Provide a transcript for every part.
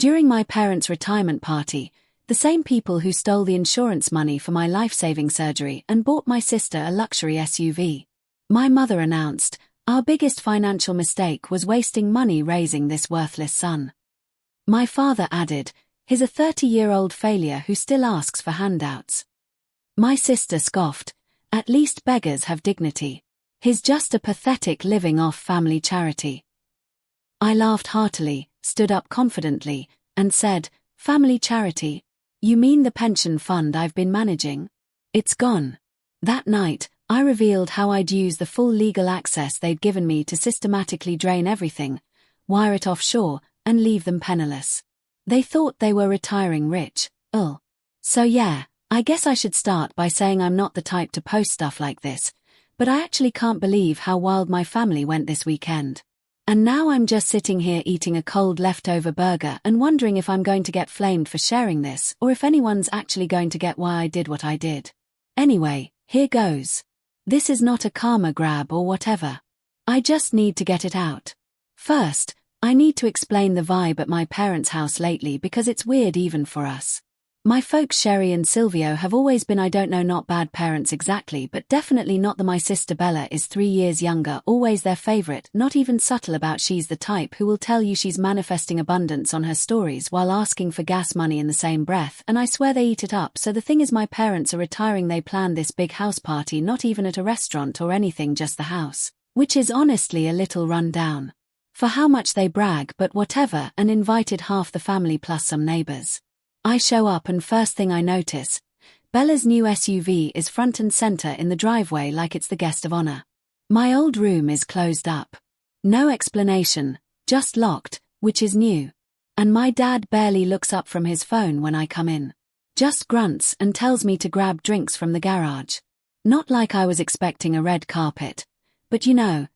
During my parents' retirement party, the same people who stole the insurance money for my life-saving surgery and bought my sister a luxury SUV. My mother announced, "Our biggest financial mistake was wasting money raising this worthless son." My father added, "He's a 30-year-old failure who still asks for handouts." My sister scoffed, "At least beggars have dignity. He's just a pathetic living off family charity." I laughed heartily, stood up confidently, and said, "Family charity? You mean the pension fund I've been managing? It's gone." That night, I revealed how I'd use the full legal access they'd given me to systematically drain everything, wire it offshore, and leave them penniless. They thought they were retiring rich. So yeah, I guess I should start by saying I'm not the type to post stuff like this, but I actually can't believe how wild my family went this weekend. And now I'm just sitting here eating a cold leftover burger and wondering if I'm going to get flamed for sharing this or if anyone's actually going to get why I did what I did. Anyway, here goes. This is not a karma grab or whatever. I just need to get it out. First, I need to explain the vibe at my parents' house lately because it's weird even for us. My folks Sherry and Silvio have always been not bad parents exactly, but definitely not. My sister Bella is 3 years younger, always their favorite, not even subtle about. She's the type who will tell you she's manifesting abundance on her stories while asking for gas money in the same breath, and I swear they eat it up. So the thing is, my parents are retiring. They planned this big house party, not even at a restaurant or anything, just the house, which is honestly a little run down. For how much they brag, but whatever, and invited half the family plus some neighbors. I show up and first thing I notice, Bella's new SUV is front and center in the driveway like it's the guest of honor. My old room is closed up. No explanation, just locked, which is new. And my dad barely looks up from his phone when I come in. Just grunts and tells me to grab drinks from the garage. Not like I was expecting a red carpet. But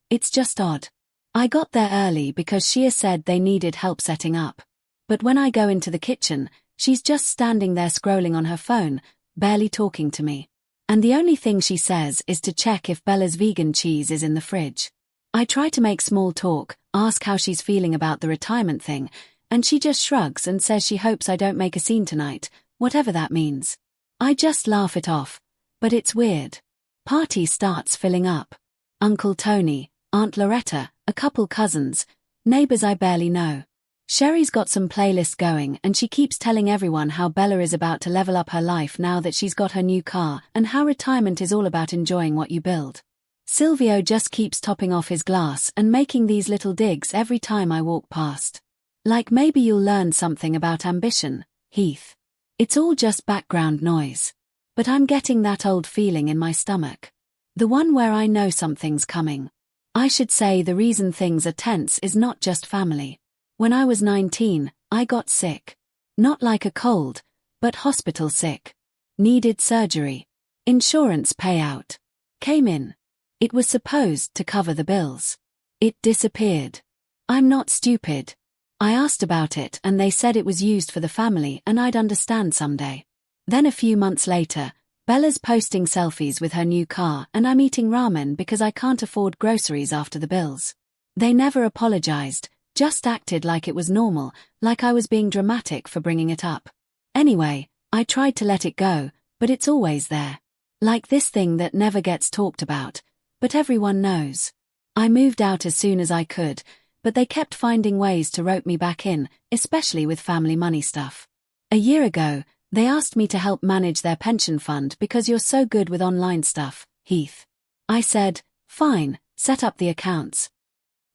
it's just odd. I got there early because Shia said they needed help setting up. But when I go into the kitchen, she's just standing there scrolling on her phone, barely talking to me. And the only thing she says is to check if Bella's vegan cheese is in the fridge. I try to make small talk, ask how she's feeling about the retirement thing, and she just shrugs and says she hopes I don't make a scene tonight, whatever that means. I just laugh it off, but it's weird. Party starts filling up. Uncle Tony, Aunt Loretta, a couple cousins, neighbors I barely know. Sherry's got some playlists going and she keeps telling everyone how Bella is about to level up her life now that she's got her new car and how retirement is all about enjoying what you build. Silvio just keeps topping off his glass and making these little digs every time I walk past. Like maybe you'll learn something about ambition, Heath. It's all just background noise. But I'm getting that old feeling in my stomach. The one where I know something's coming. I should say the reason things are tense is not just family. When I was 19, I got sick. Not like a cold, but hospital sick. Needed surgery. Insurance payout. Came in. It was supposed to cover the bills. It disappeared. I'm not stupid. I asked about it and they said it was used for the family and I'd understand someday. Then a few months later, Bella's posting selfies with her new car and I'm eating ramen because I can't afford groceries after the bills. They never apologized. Just acted like it was normal, like I was being dramatic for bringing it up. Anyway, I tried to let it go, but it's always there. Like this thing that never gets talked about, but everyone knows. I moved out as soon as I could, but they kept finding ways to rope me back in, especially with family money stuff. A year ago, they asked me to help manage their pension fund because you're so good with online stuff, Heath. I said, fine, set up the accounts.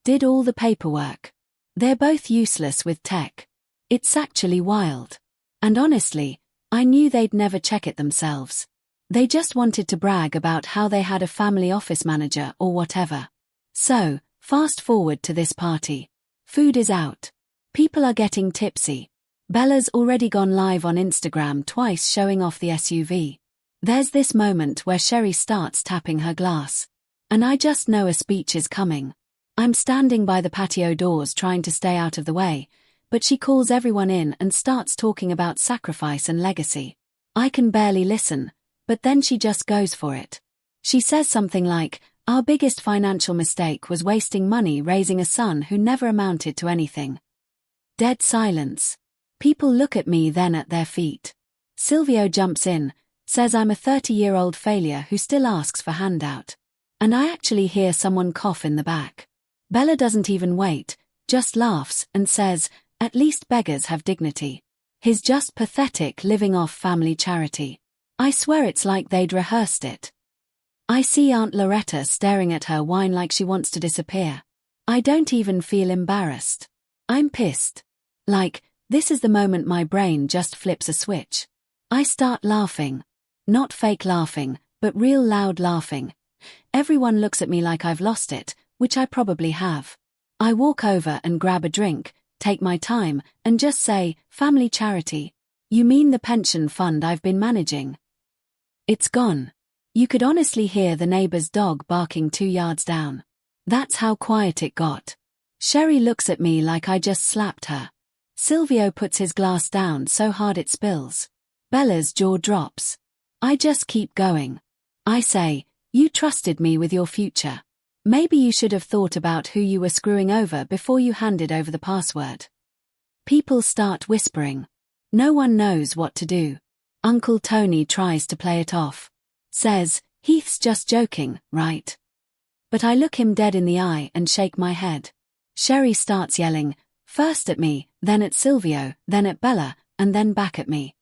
Did all the paperwork. They're both useless with tech. It's actually wild. And honestly, I knew they'd never check it themselves. They just wanted to brag about how they had a family office manager or whatever. So, fast forward to this party. Food is out. People are getting tipsy. Bella's already gone live on Instagram twice showing off the SUV. There's this moment where Sherry starts tapping her glass. And I just know a speech is coming. I'm standing by the patio doors trying to stay out of the way, but she calls everyone in and starts talking about sacrifice and legacy. I can barely listen, but then she just goes for it. She says something like, "Our biggest financial mistake was wasting money raising a son who never amounted to anything." Dead silence. People look at me, then at their feet. Silvio jumps in, says I'm a 30-year-old failure who still asks for handout. And I actually hear someone cough in the back. Bella doesn't even wait, just laughs and says, "At least beggars have dignity. He's just pathetic living off family charity." I swear it's like they'd rehearsed it. I see Aunt Loretta staring at her whine like she wants to disappear. I don't even feel embarrassed. I'm pissed. Like, this is the moment my brain just flips a switch. I start laughing. Not fake laughing, but real loud laughing. Everyone looks at me like I've lost it, which I probably have. I walk over and grab a drink, take my time, and just say, "Family charity. You mean the pension fund I've been managing?" It's gone. You could honestly hear the neighbor's dog barking 2 yards down. That's how quiet it got. Sherry looks at me like I just slapped her. Silvio puts his glass down so hard it spills. Bella's jaw drops. I just keep going. I say, "You trusted me with your future. Maybe you should have thought about who you were screwing over before you handed over the password." People start whispering. No one knows what to do. Uncle Tony tries to play it off. Says, "Heath's just joking, right?" But I look him dead in the eye and shake my head. Sherry starts yelling, first at me, then at Silvio, then at Bella, and then back at me.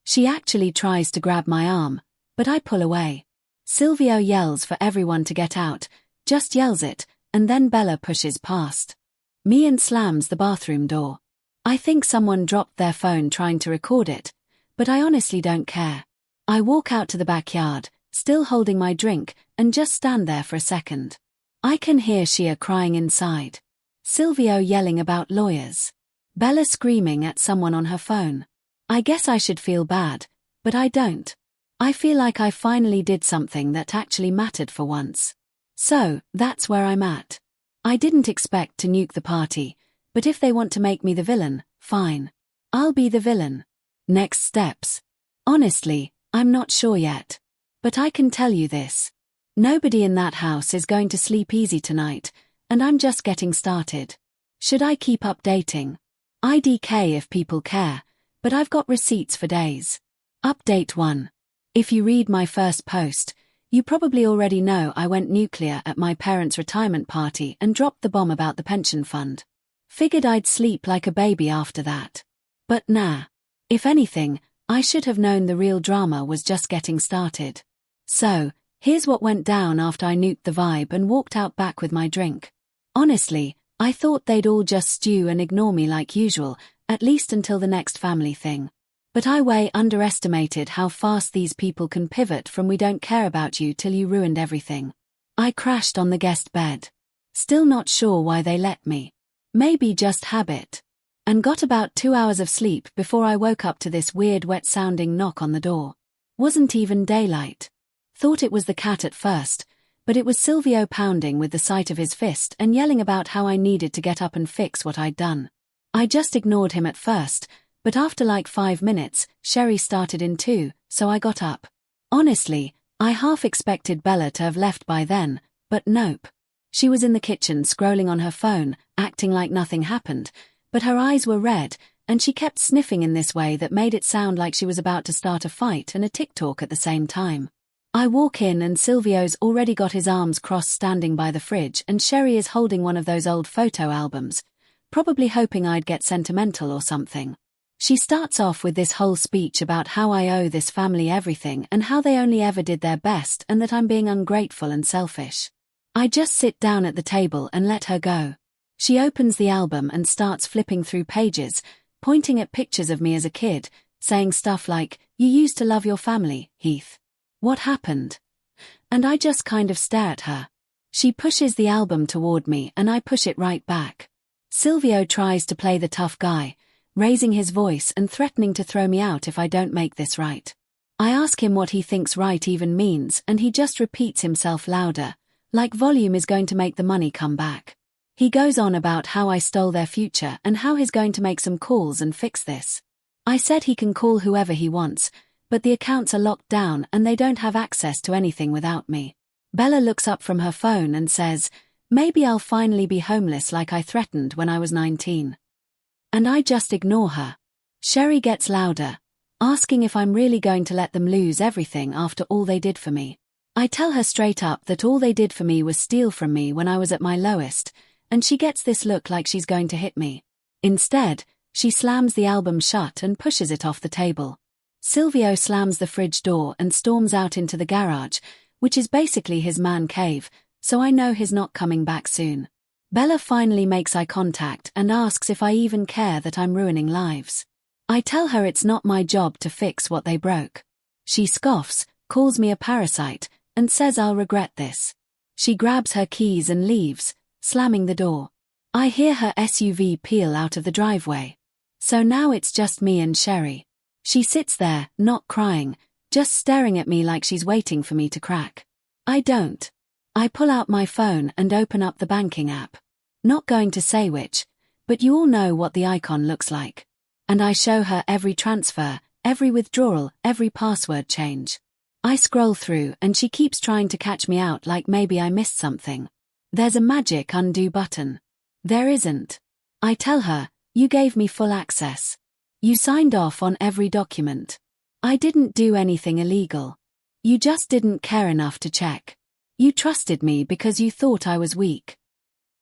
She actually tries to grab my arm, but I pull away. Silvio yells for everyone to get out, just yells it, and then Bella pushes past me and slams the bathroom door. I think someone dropped their phone trying to record it, but I honestly don't care. I walk out to the backyard, still holding my drink, and just stand there for a second. I can hear Shia crying inside. Silvio yelling about lawyers. Bella screaming at someone on her phone. I guess I should feel bad, but I don't. I feel like I finally did something that actually mattered for once. So, that's where I'm at. I didn't expect to nuke the party, but if they want to make me the villain, fine. I'll be the villain. Next steps. Honestly, I'm not sure yet. But I can tell you this. Nobody in that house is going to sleep easy tonight, and I'm just getting started. Should I keep updating? IDK if people care, but I've got receipts for days. Update 1. If you read my first post, you probably already know I went nuclear at my parents' retirement party and dropped the bomb about the pension fund. Figured I'd sleep like a baby after that. But nah. If anything, I should have known the real drama was just getting started. So, here's what went down after I nuked the vibe and walked out back with my drink. Honestly, I thought they'd all just stew and ignore me like usual, at least until the next family thing. But I way underestimated how fast these people can pivot from "we don't care about you" till "you ruined everything." I crashed on the guest bed. Still not sure why they let me. Maybe just habit. And got about 2 hours of sleep before I woke up to this weird wet-sounding knock on the door. Wasn't even daylight. Thought it was the cat at first, but it was Silvio pounding with the sight of his fist and yelling about how I needed to get up and fix what I'd done. I just ignored him at first, but after like 5 minutes, Sherry started in too, so I got up. Honestly, I half expected Bella to have left by then, but nope. She was in the kitchen scrolling on her phone, acting like nothing happened, but her eyes were red, and she kept sniffing in this way that made it sound like she was about to start a fight and a TikTok at the same time. I walk in and Silvio's already got his arms crossed standing by the fridge and Sherry is holding one of those old photo albums, probably hoping I'd get sentimental or something. She starts off with this whole speech about how I owe this family everything and how they only ever did their best and that I'm being ungrateful and selfish. I just sit down at the table and let her go. She opens the album and starts flipping through pages, pointing at pictures of me as a kid, saying stuff like, "You used to love your family, Heath. What happened?" And I just kind of stare at her. She pushes the album toward me and I push it right back. Silvio tries to play the tough guy, raising his voice and threatening to throw me out if I don't make this right. I ask him what he thinks right even means and he just repeats himself louder, like volume is going to make the money come back. He goes on about how I stole their future and how he's going to make some calls and fix this. I said he can call whoever he wants, but the accounts are locked down and they don't have access to anything without me. Bella looks up from her phone and says, "Maybe I'll finally be homeless like I threatened when I was 19. And I just ignore her. Sherry gets louder, asking if I'm really going to let them lose everything after all they did for me. I tell her straight up that all they did for me was steal from me when I was at my lowest, and she gets this look like she's going to hit me. Instead, she slams the album shut and pushes it off the table. Silvio slams the fridge door and storms out into the garage, which is basically his man cave, so I know he's not coming back soon. Bella finally makes eye contact and asks if I even care that I'm ruining lives. I tell her it's not my job to fix what they broke. She scoffs, calls me a parasite, and says I'll regret this. She grabs her keys and leaves, slamming the door. I hear her SUV peel out of the driveway. So now it's just me and Sherry. She sits there, not crying, just staring at me like she's waiting for me to crack. I don't. I pull out my phone and open up the banking app. Not going to say which, but you all know what the icon looks like. And I show her every transfer, every withdrawal, every password change. I scroll through and she keeps trying to catch me out like maybe I missed something. There's a magic undo button. There isn't. I tell her, you gave me full access. You signed off on every document. I didn't do anything illegal. You just didn't care enough to check. You trusted me because you thought I was weak.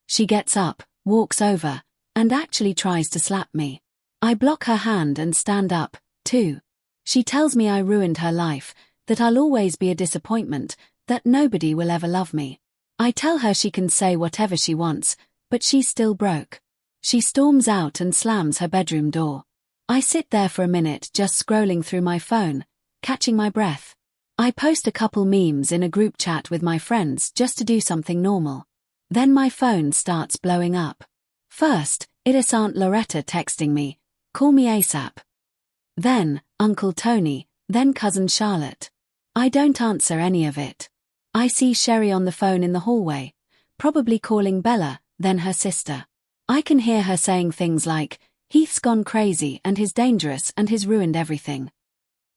She gets up, walks over, and actually tries to slap me. I block her hand and stand up, too. She tells me I ruined her life, that I'll always be a disappointment, that nobody will ever love me. I tell her she can say whatever she wants, but she's still broke. She storms out and slams her bedroom door. I sit there for a minute just scrolling through my phone, catching my breath. I post a couple memes in a group chat with my friends just to do something normal. Then my phone starts blowing up. First, it is Aunt Loretta texting me, "Call me ASAP." Then, Uncle Tony, then Cousin Charlotte. I don't answer any of it. I see Sherry on the phone in the hallway, probably calling Bella, then her sister. I can hear her saying things like, "Heath's gone crazy and he's dangerous and he's ruined everything."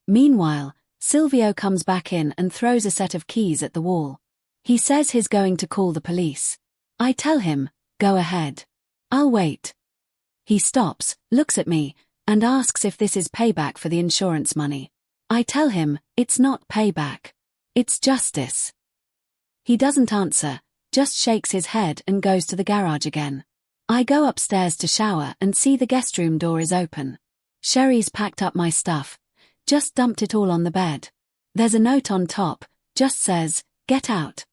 Meanwhile, Silvio comes back in and throws a set of keys at the wall. He says he's going to call the police. I tell him, go ahead. I'll wait. He stops, looks at me, and asks if this is payback for the insurance money. I tell him, it's not payback. It's justice. He doesn't answer, just shakes his head and goes to the garage again. I go upstairs to shower and see the guest room door is open. Sherry's packed up my stuff, just dumped it all on the bed. There's a note on top, just says, "Get out."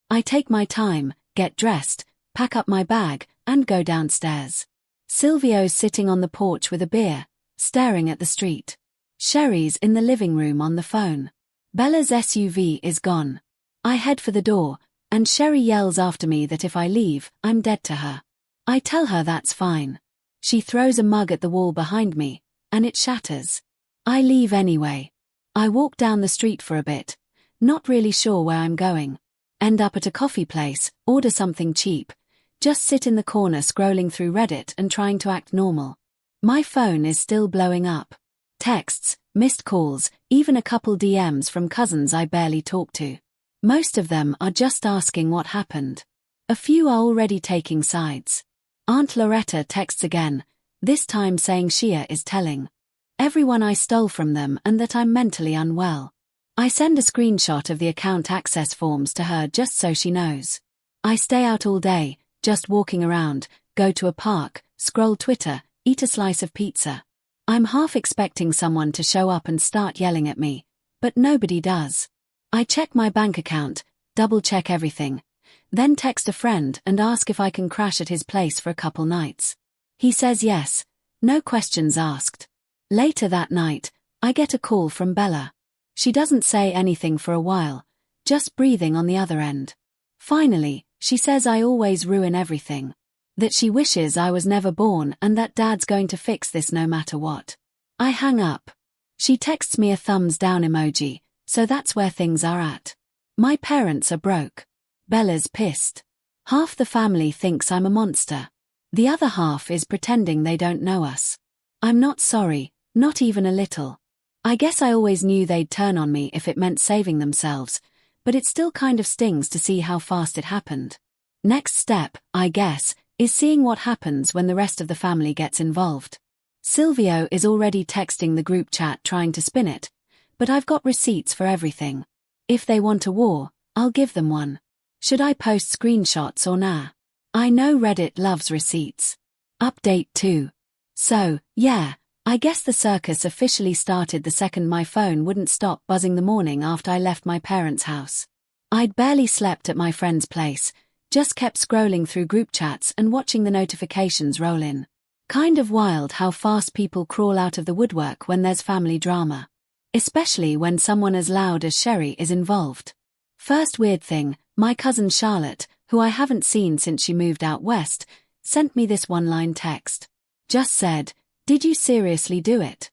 I take my time, get dressed, pack up my bag, and go downstairs. Silvio's sitting on the porch with a beer, staring at the street. Sherry's in the living room on the phone. Bella's SUV is gone. I head for the door, and Sherry yells after me that if I leave, I'm dead to her. I tell her that's fine. She throws a mug at the wall behind me, and it shatters. I leave anyway. I walk down the street for a bit, not really sure where I'm going. End up at a coffee place, order something cheap. Just sit in the corner scrolling through Reddit and trying to act normal. My phone is still blowing up. Texts, missed calls, even a couple DMs from cousins I barely talk to. Most of them are just asking what happened. A few are already taking sides. Aunt Loretta texts again, this time saying Shia is telling everyone I stole from them and that I'm mentally unwell. I send a screenshot of the account access forms to her just so she knows. I stay out all day, just walking around, go to a park, scroll Twitter, eat a slice of pizza. I'm half expecting someone to show up and start yelling at me, but nobody does. I check my bank account, double-check everything, then text a friend and ask if I can crash at his place for a couple nights. He says yes, no questions asked. Later that night, I get a call from Bella. She doesn't say anything for a while, just breathing on the other end. Finally, she says I always ruin everything. That she wishes I was never born and that Dad's going to fix this no matter what. I hang up. She texts me a thumbs down emoji, so that's where things are at. My parents are broke. Bella's pissed. Half the family thinks I'm a monster. The other half is pretending they don't know us. I'm not sorry, not even a little. I guess I always knew they'd turn on me if it meant saving themselves, but it still kind of stings to see how fast it happened. Next step, I guess, is seeing what happens when the rest of the family gets involved. Silvio is already texting the group chat trying to spin it, but I've got receipts for everything. If they want a war, I'll give them one. Should I post screenshots or nah? I know Reddit loves receipts. Update 2. So, yeah, I guess the circus officially started the second my phone wouldn't stop buzzing the morning after I left my parents' house. I'd barely slept at my friend's place, just kept scrolling through group chats and watching the notifications roll in. Kind of wild how fast people crawl out of the woodwork when there's family drama. Especially when someone as loud as Sherry is involved. First weird thing, my cousin Charlotte, who I haven't seen since she moved out west, sent me this one-line text. Just said, "Did you seriously do it?"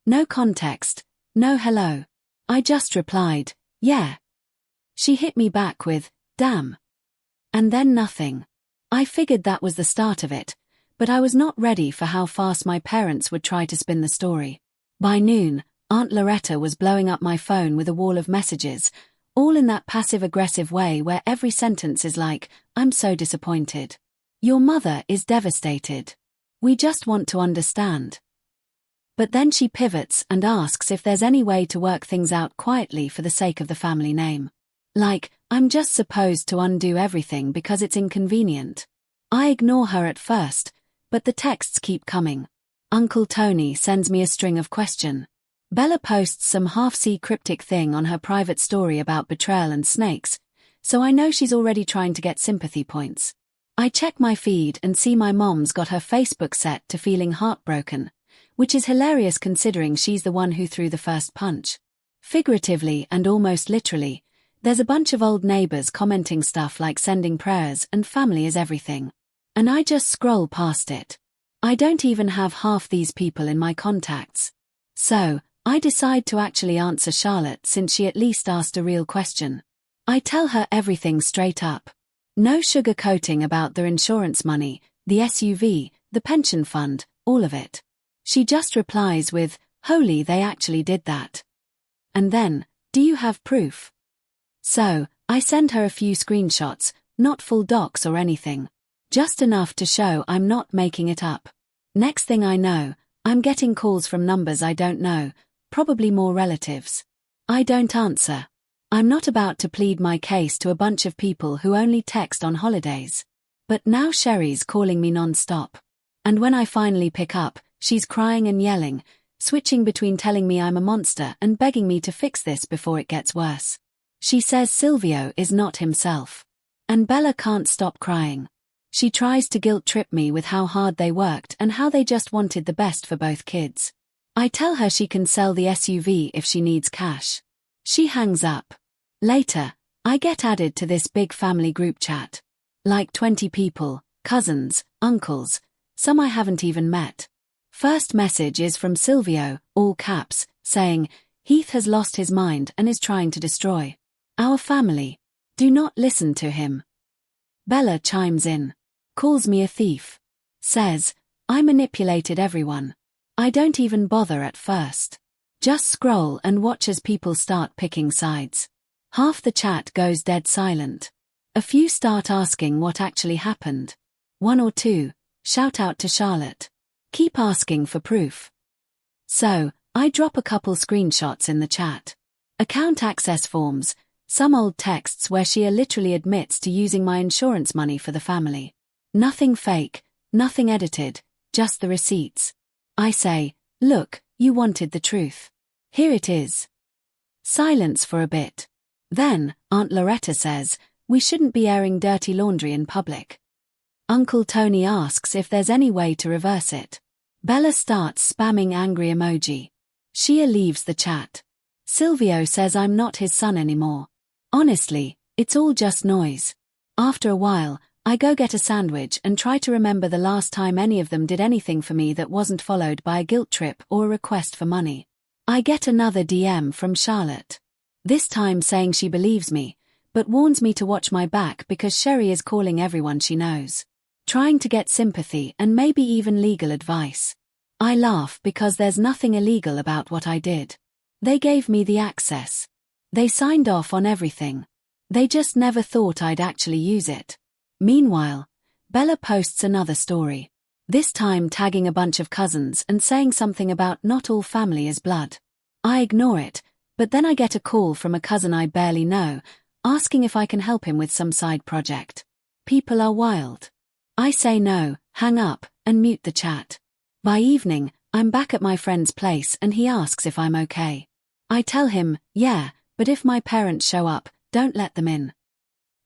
No context, no hello. I just replied, "Yeah." She hit me back with, "Damn." And then nothing. I figured that was the start of it, but I was not ready for how fast my parents would try to spin the story. By noon, Aunt Loretta was blowing up my phone with a wall of messages, all in that passive-aggressive way where every sentence is like, "I'm so disappointed. Your mother is devastated. We just want to understand." But then she pivots and asks if there's any way to work things out quietly for the sake of the family name. Like, I'm just supposed to undo everything because it's inconvenient. I ignore her at first, but the texts keep coming. Uncle Tony sends me a string of questions. Bella posts some half-see cryptic thing on her private story about betrayal and snakes, so I know she's already trying to get sympathy points. I check my feed and see my mom's got her Facebook set to feeling heartbroken, which is hilarious considering she's the one who threw the first punch. Figuratively and almost literally, there's a bunch of old neighbors commenting stuff like sending prayers and family is everything. And I just scroll past it. I don't even have half these people in my contacts. So, I decide to actually answer Charlotte since she at least asked a real question. I tell her everything straight up. No sugarcoating about their insurance money, the SUV, the pension fund, all of it. She just replies with, "Holy, they actually did that." And then, "Do you have proof?" So, I send her a few screenshots, not full docs or anything. Just enough to show I'm not making it up. Next thing I know, I'm getting calls from numbers I don't know, probably more relatives. I don't answer. I'm not about to plead my case to a bunch of people who only text on holidays. But now Sherry's calling me non-stop. And when I finally pick up, she's crying and yelling, switching between telling me I'm a monster and begging me to fix this before it gets worse. She says Silvio is not himself. And Bella can't stop crying. She tries to guilt-trip me with how hard they worked and how they just wanted the best for both kids. I tell her she can sell the SUV if she needs cash. She hangs up. Later, I get added to this big family group chat. Like 20 people, cousins, uncles, some I haven't even met. First message is from Silvio, all caps, saying, "Heath has lost his mind and is trying to destroy our family. Do not listen to him." Bella chimes in. Calls me a thief. Says, I manipulated everyone. I don't even bother at first. Just scroll and watch as people start picking sides. Half the chat goes dead silent. A few start asking what actually happened. One or two, shout out to Charlotte. Keep asking for proof. So, I drop a couple screenshots in the chat. Account access forms, some old texts where she literally admits to using my insurance money for the family. Nothing fake, nothing edited, just the receipts. I say, look, you wanted the truth. Here it is. Silence for a bit. Then, Aunt Loretta says, we shouldn't be airing dirty laundry in public. Uncle Tony asks if there's any way to reverse it. Bella starts spamming angry emoji. Shia leaves the chat. Silvio says I'm not his son anymore. Honestly, it's all just noise. After a while, I go get a sandwich and try to remember the last time any of them did anything for me that wasn't followed by a guilt trip or a request for money. I get another DM from Charlotte. This time saying she believes me, but warns me to watch my back because Sherry is calling everyone she knows. Trying to get sympathy and maybe even legal advice. I laugh because there's nothing illegal about what I did. They gave me the access. They signed off on everything. They just never thought I'd actually use it. Meanwhile, Bella posts another story. this time tagging a bunch of cousins and saying something about not all family is blood. I ignore it, but then I get a call from a cousin I barely know, asking if I can help him with some side project. People are wild. I say no, hang up, and mute the chat. By evening, I'm back at my friend's place and he asks if I'm okay. I tell him, yeah, but if my parents show up, don't let them in.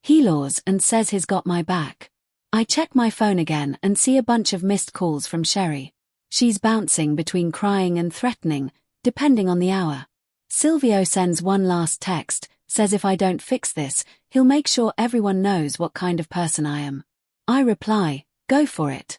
He laws and says he's got my back. I check my phone again and see a bunch of missed calls from Sherry. She's bouncing between crying and threatening, depending on the hour. Silvio sends one last text, says if I don't fix this, he'll make sure everyone knows what kind of person I am. I reply, go for it.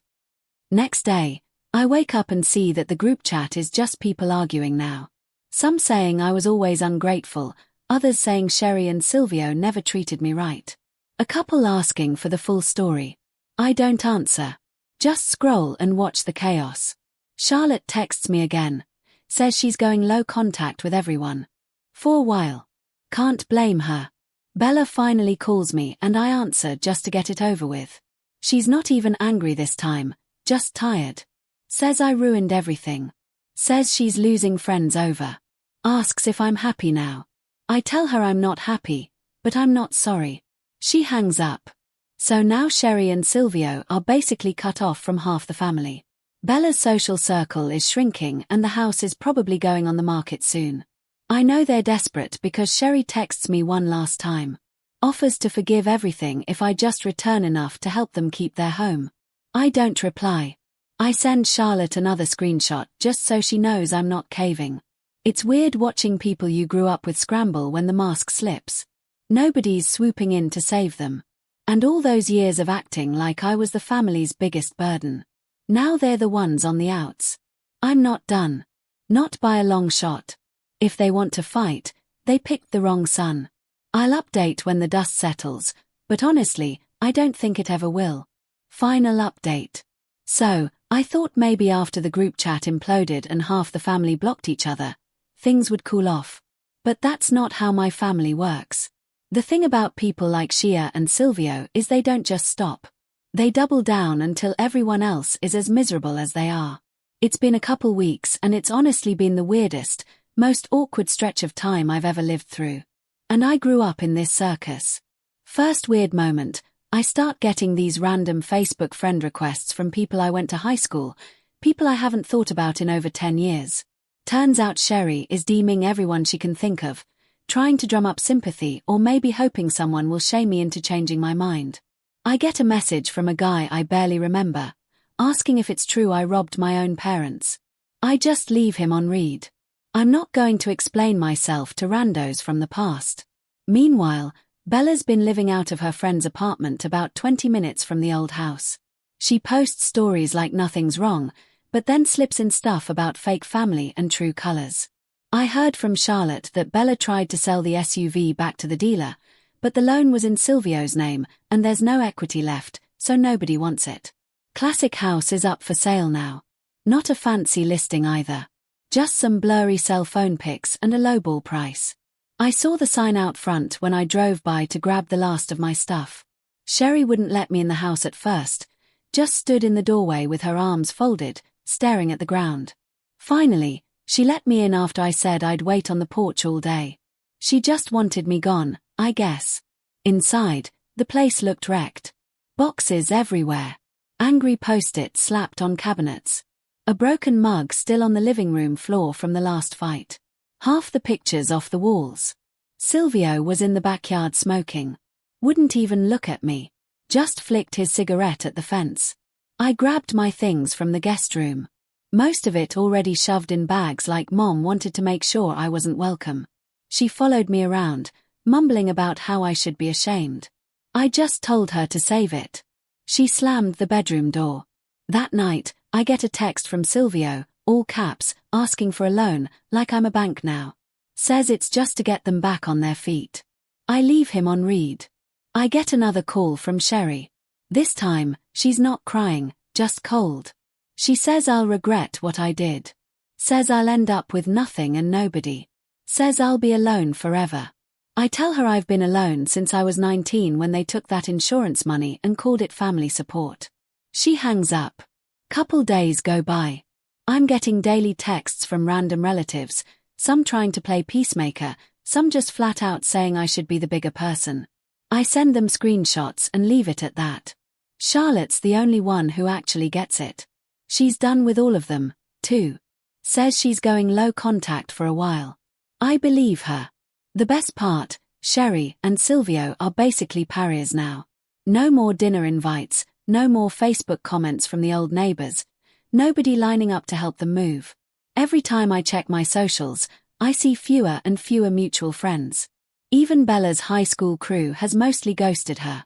Next day, I wake up and see that the group chat is just people arguing now. Some saying I was always ungrateful, others saying Sherry and Silvio never treated me right. A couple asking for the full story. I don't answer. Just scroll and watch the chaos. Charlotte texts me again. Says she's going low contact with everyone. For a while. Can't blame her. Bella finally calls me and I answer just to get it over with. She's not even angry this time, just tired. Says I ruined everything. Says she's losing friends over. Asks if I'm happy now. I tell her I'm not happy, but I'm not sorry. She hangs up. So now Sherry and Silvio are basically cut off from half the family. Bella's social circle is shrinking and the house is probably going on the market soon. I know they're desperate because Sherry texts me one last time. Offers to forgive everything if I just return enough to help them keep their home. I don't reply. I send Charlotte another screenshot just so she knows I'm not caving. It's weird watching people you grew up with scramble when the mask slips. Nobody's swooping in to save them. And all those years of acting like I was the family's biggest burden. Now they're the ones on the outs. I'm not done. Not by a long shot. If they want to fight, they picked the wrong son. I'll update when the dust settles, but honestly, I don't think it ever will. Final update. So, I thought maybe after the group chat imploded and half the family blocked each other, things would cool off. But that's not how my family works. The thing about people like Shia and Silvio is they don't just stop. They double down until everyone else is as miserable as they are. It's been a couple weeks and it's honestly been the weirdest, most awkward stretch of time I've ever lived through. And I grew up in this circus. First weird moment, I start getting these random Facebook friend requests from people I went to high school, people I haven't thought about in over 10 years. Turns out Sherry is DMing everyone she can think of, trying to drum up sympathy or maybe hoping someone will shame me into changing my mind. I get a message from a guy I barely remember, asking if it's true I robbed my own parents. I just leave him on read. I'm not going to explain myself to randos from the past. Meanwhile, Bella's been living out of her friend's apartment about 20 minutes from the old house. She posts stories like nothing's wrong, but then slips in stuff about fake family and true colors. I heard from Charlotte that Bella tried to sell the SUV back to the dealer, but the loan was in Silvio's name and there's no equity left, so nobody wants it. Classic house is up for sale now. Not a fancy listing either. Just some blurry cell phone pics and a lowball price. I saw the sign out front when I drove by to grab the last of my stuff. Sherry wouldn't let me in the house at first, just stood in the doorway with her arms folded, staring at the ground. Finally, she let me in after I said I'd wait on the porch all day. She just wanted me gone, I guess. Inside, the place looked wrecked. Boxes everywhere. Angry post-its slapped on cabinets. A broken mug still on the living room floor from the last fight. Half the pictures off the walls. Silvio was in the backyard smoking. Wouldn't even look at me. Just flicked his cigarette at the fence. I grabbed my things from the guest room. Most of it already shoved in bags like Mom wanted to make sure I wasn't welcome. She followed me around, mumbling about how I should be ashamed. I just told her to save it. She slammed the bedroom door. That night, I get a text from Silvio, all caps, asking for a loan, like I'm a bank now. Says it's just to get them back on their feet. I leave him on read. I get another call from Sherry. This time, she's not crying, just cold. She says I'll regret what I did. Says I'll end up with nothing and nobody. Says I'll be alone forever. I tell her I've been alone since I was 19 when they took that insurance money and called it family support. She hangs up. Couple days go by. I'm getting daily texts from random relatives, some trying to play peacemaker, some just flat out saying I should be the bigger person. I send them screenshots and leave it at that. Charlotte's the only one who actually gets it. She's done with all of them, too. Says she's going low contact for a while. I believe her. The best part, Sherry and Silvio are basically pariahs now. No more dinner invites, no more Facebook comments from the old neighbors, nobody lining up to help them move. Every time I check my socials, I see fewer and fewer mutual friends. Even Bella's high school crew has mostly ghosted her.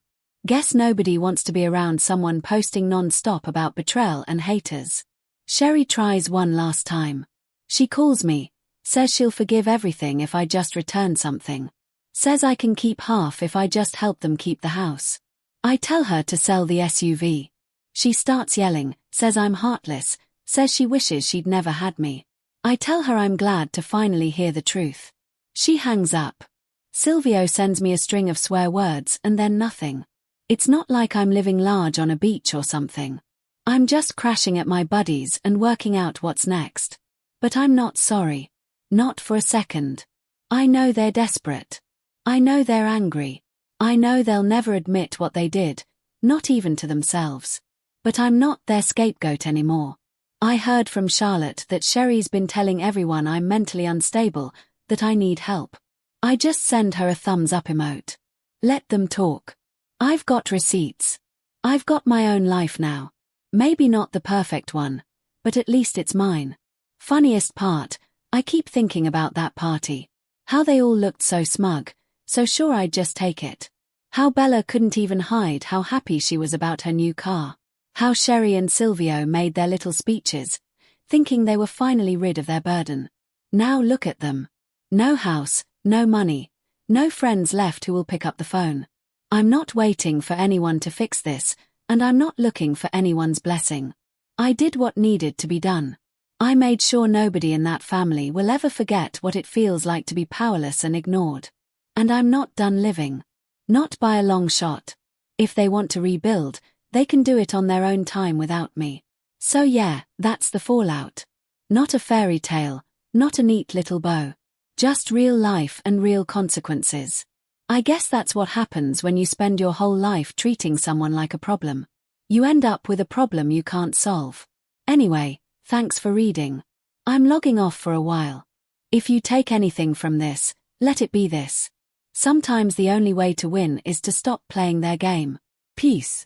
Guess nobody wants to be around someone posting non-stop about betrayal and haters. Sherry tries one last time. She calls me, says she'll forgive everything if I just return something. Says I can keep half if I just help them keep the house. I tell her to sell the SUV. She starts yelling, says I'm heartless, says she wishes she'd never had me. I tell her I'm glad to finally hear the truth. She hangs up. Silvio sends me a string of swear words and then nothing. It's not like I'm living large on a beach or something. I'm just crashing at my buddies and working out what's next. But I'm not sorry. Not for a second. I know they're desperate. I know they're angry. I know they'll never admit what they did, not even to themselves. But I'm not their scapegoat anymore. I heard from Charlotte that Sherry's been telling everyone I'm mentally unstable, that I need help. I just send her a thumbs up emote. Let them talk. I've got receipts. I've got my own life now. Maybe not the perfect one, but at least it's mine. Funniest part, I keep thinking about that party. How they all looked so smug, so sure I'd just take it. How Bella couldn't even hide how happy she was about her new car. How Sherry and Silvio made their little speeches, thinking they were finally rid of their burden. Now look at them. No house, no money, no friends left who will pick up the phone. I'm not waiting for anyone to fix this, and I'm not looking for anyone's blessing. I did what needed to be done. I made sure nobody in that family will ever forget what it feels like to be powerless and ignored. And I'm not done living. Not by a long shot. If they want to rebuild, they can do it on their own time without me. So yeah, that's the fallout. Not a fairy tale, not a neat little bow. Just real life and real consequences. I guess that's what happens when you spend your whole life treating someone like a problem. You end up with a problem you can't solve. Anyway, thanks for reading. I'm logging off for a while. If you take anything from this, let it be this. Sometimes the only way to win is to stop playing their game. Peace.